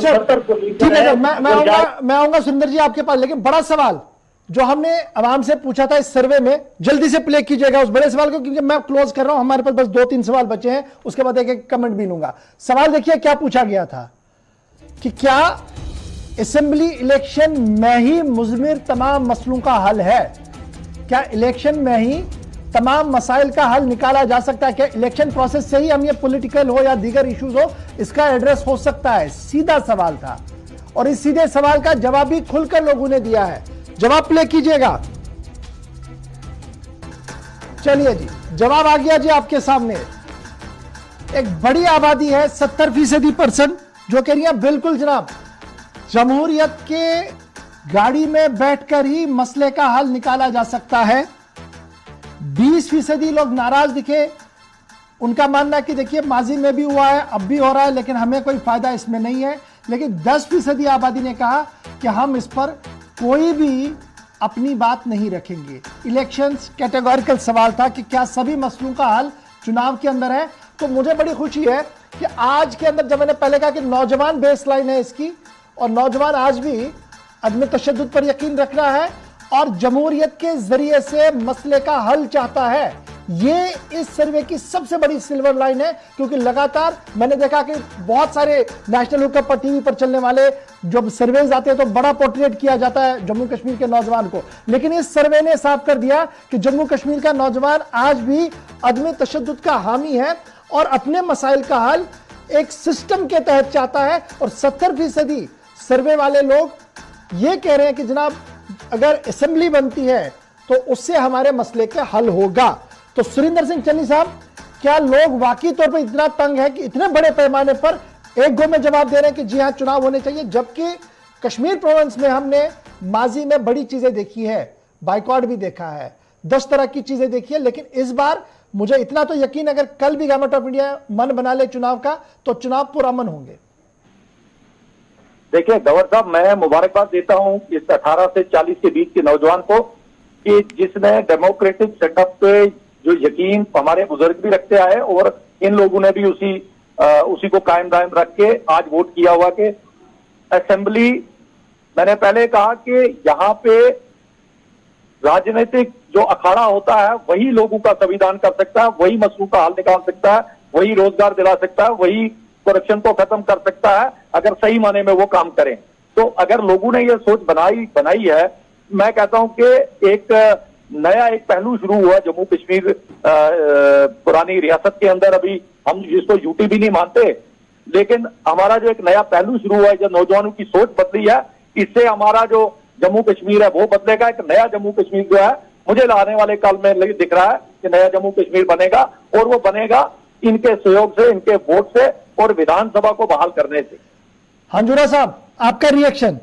ठीक है सर, मैं आऊंगा सुंदर जी आपके पास, लेकिन बड़ा सवाल जो हमने आवाम से पूछा था इस सर्वे में, जल्दी से प्ले कीजिएगा उस बड़े सवाल को, क्योंकि मैं क्लोज कर रहा हूं, हमारे पास बस 2-3 सवाल बचे हैं, उसके बाद एक एक कमेंट भी लूंगा। सवाल देखिए क्या पूछा गया था कि क्या असेंबली इलेक्शन में ही मुज़मिर तमाम मसलों का हल है? क्या इलेक्शन में ही तमाम मसाइल का हल निकाला जा सकता है? क्या इलेक्शन प्रोसेस से ही हम ये पॉलिटिकल हो या दीगर इश्यूज हो इसका एड्रेस हो सकता है? सीधा सवाल था और इस सीधे सवाल का जवाब भी खुलकर लोगों ने दिया है। जवाब प्ले कीजिएगा। चलिए जी, जवाब आ गया जी आपके सामने। एक बड़ी आबादी है 70% जो कह रही है बिल्कुल जनाब, जमहूरियत के गाड़ी में बैठकर ही मसले का हल निकाला जा सकता है। 20% लोग नाराज दिखे, उनका मानना है कि देखिए माजी में भी हुआ है, अब भी हो रहा है, लेकिन हमें कोई फायदा इसमें नहीं है। लेकिन 10% आबादी ने कहा कि हम इस पर कोई भी अपनी बात नहीं रखेंगे। इलेक्शंस कैटेगोरिकल सवाल था कि क्या सभी मसलों का हल चुनाव के अंदर है। तो मुझे बड़ी खुशी है कि आज के अंदर, जब मैंने पहले कहा कि नौजवान बेस लाइन है इसकी, और नौजवान आज भी अदम तशद्दुद पर यकीन रख रहा है और जमहूरियत के जरिए से मसले का हल चाहता है। ये इस सर्वे की सबसे बड़ी सिल्वर लाइन है, क्योंकि लगातार मैंने देखा कि बहुत सारे नेशनल हुकअप पर, टीवी पर चलने वाले जब सर्वेज आते हैं तो बड़ा पोर्ट्रेट किया जाता है जम्मू कश्मीर के नौजवान को, लेकिन इस सर्वे ने साफ कर दिया कि जम्मू कश्मीर का नौजवान आज भी अदम तशद्दुद का हामी है और अपने मसाइल का हल एक सिस्टम के तहत चाहता है। और 70% सर्वे वाले लोग ये कह रहे हैं कि जनाब अगर असेंबली बनती है तो उससे हमारे मसले का हल होगा। तो सुरिंदर सिंह चन्नी साहब, क्या लोग वाकई तौर पर इतना तंग है कि इतने बड़े पैमाने पर एक गो में जवाब दे रहे हैं कि जी हां चुनाव होने चाहिए, जबकि कश्मीर प्रोविंस में हमने माजी में बड़ी चीजें देखी है, बाइकॉट भी देखा है, 10 तरह की चीजें देखी है, लेकिन इस बार मुझे इतना तो यकीन, अगर कल भी गवर्नमेंट ऑफ इंडिया मन बना ले चुनाव का तो चुनाव पुरअमन होंगे। देखिए गवर साहब, मैं मुबारकबाद देता हूं इस 18 से 40 के बीच के नौजवान को कि जिसने डेमोक्रेटिक सेटअप पे जो यकीन हमारे बुजुर्ग भी रखते आए और इन लोगों ने भी उसी को कायम दायम रख के आज वोट किया हुआ कि असेंबली, मैंने पहले कहा कि यहाँ पे राजनीतिक जो अखाड़ा होता है वही लोगों का संविधान कर सकता है, वही मसलों का हल निकाल सकता है, वही रोजगार दिला सकता है, वही करप्शन को खत्म कर सकता है अगर सही माने में वो काम करें। तो अगर लोगों ने ये सोच बनाई है, मैं कहता हूं कि एक नया एक पहलू शुरू हुआ जम्मू कश्मीर पुरानी रियासत के अंदर। अभी हम जिसको यूटी भी नहीं मानते, लेकिन हमारा जो एक नया पहलू शुरू हुआ है, जो नौजवानों की सोच बदली है, इससे हमारा जो जम्मू कश्मीर है वो बदलेगा। एक नया जम्मू कश्मीर जो है मुझे आने वाले काल में दिख रहा है कि नया जम्मू कश्मीर बनेगा, और वो बनेगा इनके सहयोग से, इनके वोट से और विधानसभा को बहाल करने से। हंजुरा साहब, आपका रिएक्शन?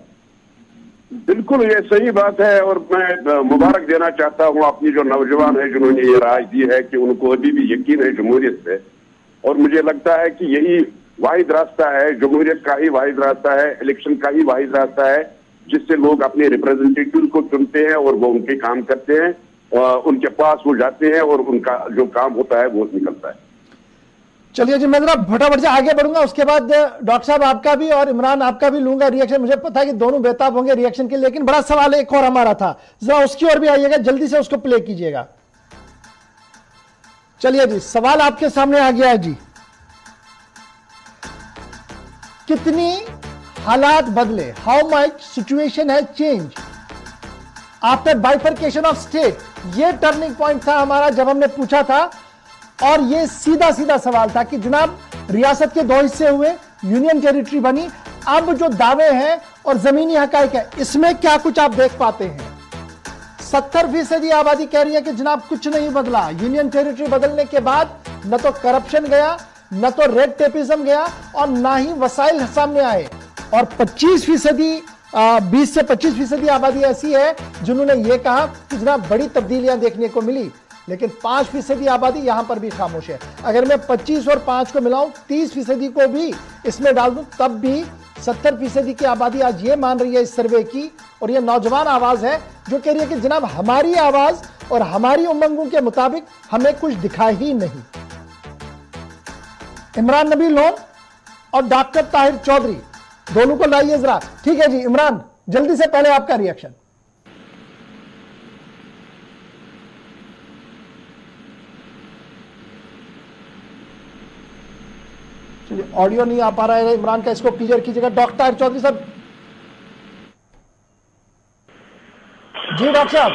बिल्कुल ये सही बात है और मैं मुबारक देना चाहता हूं अपनी जो नौजवान है जिन्होंने ये राय दी है कि उनको अभी भी यकीन है जमहूरियत पे, और मुझे लगता है कि यही वाहिद रास्ता है, जमहूरियत का ही वाहिद रास्ता है, इलेक्शन का ही वाहिद रास्ता है जिससे लोग अपने रिप्रेजेंटेटिव को चुनते हैं और वो उनके काम करते हैं, उनके पास वो जाते हैं और उनका जो काम होता है वो निकलता है। चलिए जी, मैं जरा फटाफट से आगे बढ़ूंगा, उसके बाद डॉक्टर साहब आपका भी और इमरान आपका भी लूंगा रिएक्शन। मुझे पता है कि दोनों बेताब होंगे रिएक्शन के लिए, लेकिन बड़ा सवाल एक और हमारा था, जरा उसकी ओर भी आइएगा, जल्दी से उसको प्ले कीजिएगा। चलिए जी, सवाल आपके सामने आ गया है जी। कितनी हालात बदले, how much situation has change after bifurcation of state, ये टर्निंग पॉइंट था हमारा जब हमने पूछा था। और ये सीधा सीधा सवाल था कि जनाब रियासत के 2 हिस्से हुए, यूनियन टेरिटरी बनी, अब जो दावे हैं और जमीनी हकाइक है इसमें क्या कुछ आप देख पाते हैं? 70% आबादी कह रही है कि जनाब कुछ नहीं बदला। यूनियन टेरिटरी बदलने के बाद न तो करप्शन गया, न तो रेड टेपिज्म गया, और ना ही वसाइल सामने आए। और 25% 20 से 25% आबादी ऐसी है जिन्होंने ये कहा कि जनाब बड़ी तब्दीलियां देखने को मिली, लेकिन 5% आबादी यहां पर भी खामोश है। अगर मैं 25 और 5 को मिलाऊं, 30% को भी इसमें डाल दूं, तब भी 70% की आबादी आज ये मान रही है इस सर्वे की, और ये नौजवान आवाज है जो कह रही है कि जनाब हमारी आवाज और हमारी उमंगों के मुताबिक हमें कुछ दिखा ही नहीं। इमरान नबी लोन और डॉक्टर ताहिर चौधरी, दोनों को लाइए जरा। ठीक है जी इमरान, जल्दी से पहले आपका रिएक्शन। चलिए ऑडियो नहीं आ पा रहा है इमरान का, इसको क्लियर कीजिएगा। डॉक्टर चौधरी साहब। जी डॉक्टर साहब।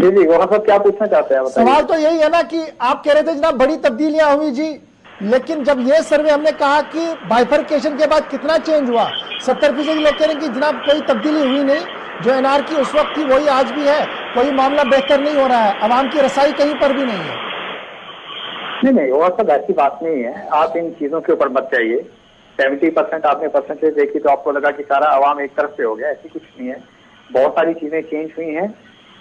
जी वहां साहब क्या पूछना चाहते हैं? सवाल तो यही है ना कि आप कह रहे थे जनाब बड़ी तब्दीलियां हुई जी, लेकिन जब ये सर्वे हमने कहा कि बाइफरकेशन के बाद कितना चेंज हुआ, 70% लोग कह रहे हैं कि जनाब कोई तब्दीली हुई नहीं, जो एनआरकी उस वक्त थी वही आज भी है, कोई मामला बेहतर नहीं हो रहा है, अवाम की रसाई कहीं पर भी नहीं है। नहीं और सब ऐसी बात नहीं है, आप इन चीजों के ऊपर मत जाइए। 70% आपने परसेंटेज देखी तो आपको लगा कि सारा अवाम एक तरफ से हो गया, ऐसी कुछ नहीं है। बहुत सारी चीजें चेंज हुई हैं,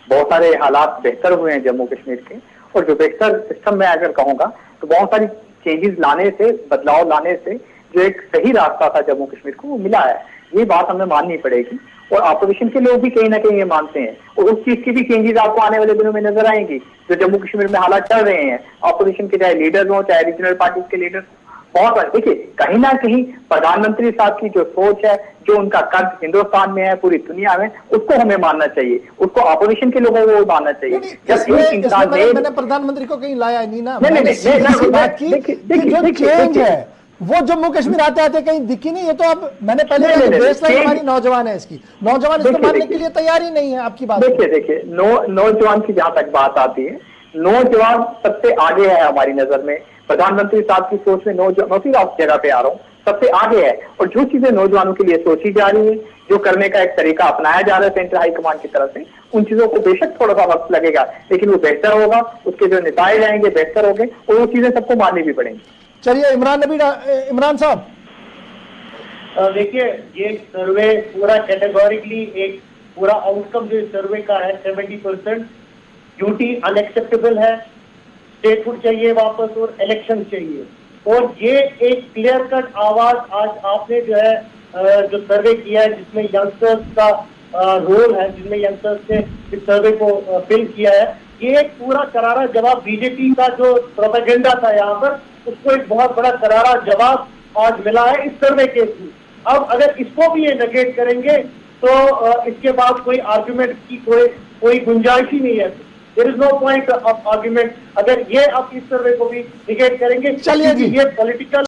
बहुत सारे हालात बेहतर हुए हैं जम्मू कश्मीर के, और जो बेहतर सिस्टम में अगर कहूंगा तो बहुत सारी चेंजेस लाने से, बदलाव लाने से जो एक सही रास्ता था जम्मू कश्मीर को वो मिला है, ये बात हमें माननी पड़ेगी। और अपोजिशन के लोग भी कहीं ना कहीं ये मानते हैं, और उस चीज की भी चेंजेस आपको आने वाले दिनों में नजर आएंगी जो जम्मू कश्मीर में हालात चल रहे हैं। अपोजिशन के चाहे लीडर्स हो, चाहे रीजनल पार्टीज के लीडर्स, बहुत सारे देखिए कहीं ना कहीं प्रधानमंत्री साहब की जो सोच है, जो उनका कद हिंदुस्तान में है, पूरी दुनिया में, उसको हमें मानना चाहिए, उसको अपोजिशन के लोगों को मानना चाहिए। जब एक इंसान मैंने प्रधानमंत्री को कहीं लाया नहीं ना, मैंने बात की जो चेंज है वो जम्मू कश्मीर आते आते कहीं दिखी नहीं। ये तो अब मैंने पहले बेसलाइन हमारी नौजवान है, इसकी नौजवान इसको मानने के लिए तैयार ही नहीं है। आपकी बात देखिए नौजवान की जहां तक बात आती है, नौजवान सबसे आगे है हमारी नजर में। प्रधानमंत्री साहब की सोच में नौजवान जगह पे आ रहा हूँ, सबसे आगे है। और जो चीजें नौजवानों के लिए सोची जा रही है, जो करने का एक तरीका अपनाया जा रहा है सेंट्रल हाईकमान की तरफ से, उन चीजों को बेशक थोड़ा सा वक्त लगेगा, लेकिन वो बेहतर होगा, उसके जो निताए जाएंगे बेहतर होंगे, और वो चीजें सबको माननी भी पड़ेंगी। चलिए इमरान साहब। देखिए ये सर्वे पूरा कैटेगोरिकली एक पूरा आउटकम जो सर्वे का है 70% ड्यूटी अनएक्सेप्टेबल है, स्टेटहुड चाहिए वापस और इलेक्शन चाहिए। और ये एक क्लियर कट आवाज आज आपने जो है जो सर्वे किया है जिसमें यंगस्टर्स का रोल है, जिसमें यंगस्टर्स ने इस सर्वे को फिल किया है, ये एक पूरा करारा जवाब बीजेपी का जो प्रोपेगेंडा था यहाँ पर, उसको एक बहुत बड़ा करारा जवाब आज मिला है इस सर्वे के थ्रू। अब अगर इसको भी ये नेगेट करेंगे तो इसके बाद कोई आर्गुमेंट की कोई गुंजाइश ही नहीं है। There is no point of argument अगर ये आप इस सर्वे को भी निगेट करेंगे। चलिए जी, ये पॉलिटिकल